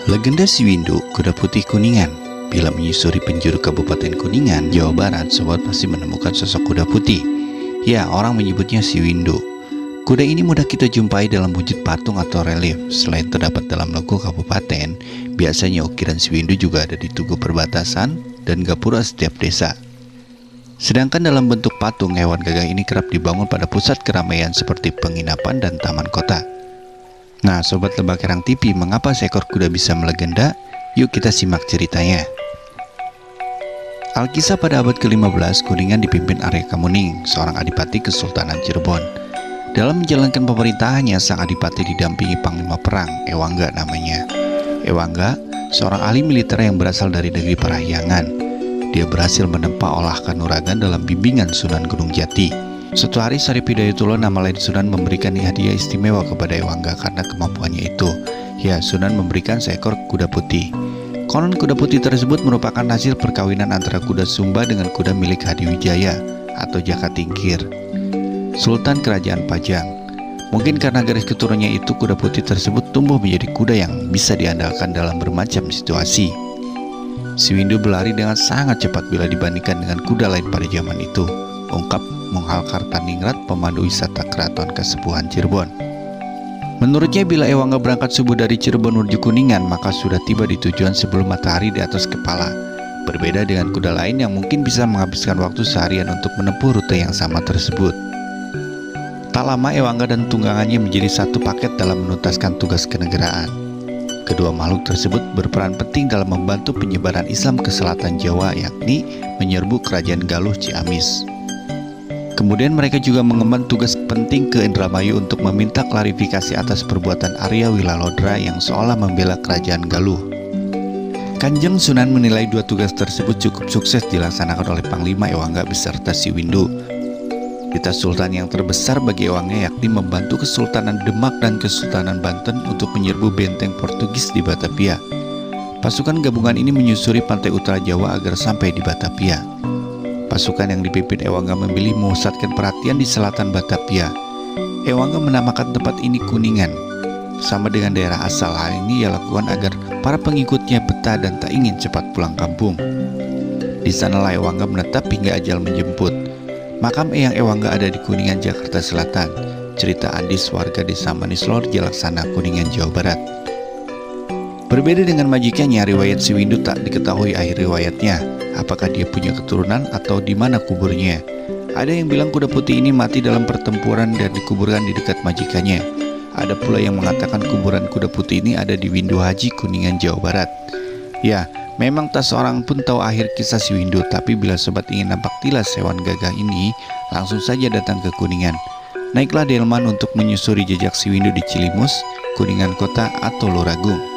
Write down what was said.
Legenda Si Windu, kuda putih Kuningan. Bila menyusuri penjuru Kabupaten Kuningan, Jawa Barat, sobat pasti menemukan sosok kuda putih. Ya, orang menyebutnya Si Windu. Kuda ini mudah kita jumpai dalam wujud patung atau relief. Selain terdapat dalam logo kabupaten, biasanya ukiran Si Windu juga ada di tugu perbatasan dan gapura setiap desa. Sedangkan dalam bentuk patung, hewan gagah ini kerap dibangun pada pusat keramaian seperti penginapan dan taman kota. Nah, sobat Lebak Herang TV, mengapa seekor kuda bisa melegenda? Yuk kita simak ceritanya. Alkisah pada abad ke-15, Kuningan dipimpin Arya Kamuning, seorang adipati Kesultanan Cirebon. Dalam menjalankan pemerintahannya, sang adipati didampingi panglima perang, Ewangga namanya. Ewangga, seorang ahli militer yang berasal dari negeri Parahyangan. Dia berhasil menempa olah kanuragan dalam bimbingan Sunan Gunung Jati. Suatu hari Sarip Hidayatullah, nama lain Sunan, memberikan hadiah istimewa kepada Ewangga karena kemampuannya itu. Ya, Sunan memberikan seekor kuda putih. Konon kuda putih tersebut merupakan hasil perkawinan antara kuda Sumba dengan kuda milik Hadiwijaya atau Jaka Tingkir, Sultan Kerajaan Pajang. Mungkin karena garis keturunannya itu, kuda putih tersebut tumbuh menjadi kuda yang bisa diandalkan dalam bermacam situasi. Si Windu berlari dengan sangat cepat bila dibandingkan dengan kuda lain pada zaman itu, ungkap Monghal Kartaningrat, pemandu wisata Keraton Kasepuhan Cirebon. Menurutnya, bila Ewangga berangkat subuh dari Cirebon menuju Kuningan, maka sudah tiba di tujuan sebelum matahari di atas kepala. Berbeda dengan kuda lain yang mungkin bisa menghabiskan waktu seharian untuk menempuh rute yang sama tersebut. Tak lama Ewangga dan tunggangannya menjadi satu paket dalam menuntaskan tugas kenegaraan. Kedua makhluk tersebut berperan penting dalam membantu penyebaran Islam ke selatan Jawa, yakni menyerbu kerajaan Galuh Ciamis. Kemudian mereka juga mengemban tugas penting ke Indramayu untuk meminta klarifikasi atas perbuatan Arya Wilalodra yang seolah membela kerajaan Galuh. Kanjeng Sunan menilai dua tugas tersebut cukup sukses dilaksanakan oleh Panglima Ewangga beserta Si Windu. Titah Sultan yang terbesar bagi Ewangga yakni membantu Kesultanan Demak dan Kesultanan Banten untuk menyerbu benteng Portugis di Batavia. Pasukan gabungan ini menyusuri pantai utara Jawa agar sampai di Batavia. Pasukan yang dipimpin Ewangga memilih memusatkan perhatian di selatan Batavia. Ewangga menamakan tempat ini Kuningan, sama dengan daerah asal. Hal ini ia lakukan agar para pengikutnya betah dan tak ingin cepat pulang kampung. Di sanalah Ewangga menetap hingga ajal menjemput. Makam Eyang Ewangga ada di Kuningan, Jakarta Selatan. Cerita Andis, warga desa Manislor, Jalaksana, Kuningan, Jawa Barat. Berbeda dengan majikannya, riwayat Si Windu tak diketahui akhir riwayatnya. Apakah dia punya keturunan atau di mana kuburnya? Ada yang bilang kuda putih ini mati dalam pertempuran dan dikuburkan di dekat majikannya. Ada pula yang mengatakan kuburan kuda putih ini ada di Windu Haji, Kuningan, Jawa Barat. Ya, memang tak seorang pun tahu akhir kisah Si Windu, tapi bila sobat ingin nampak tilas hewan gagah ini, langsung saja datang ke Kuningan. Naiklah delman untuk menyusuri jejak Si Windu di Cilimus, Kuningan Kota atau Luragung.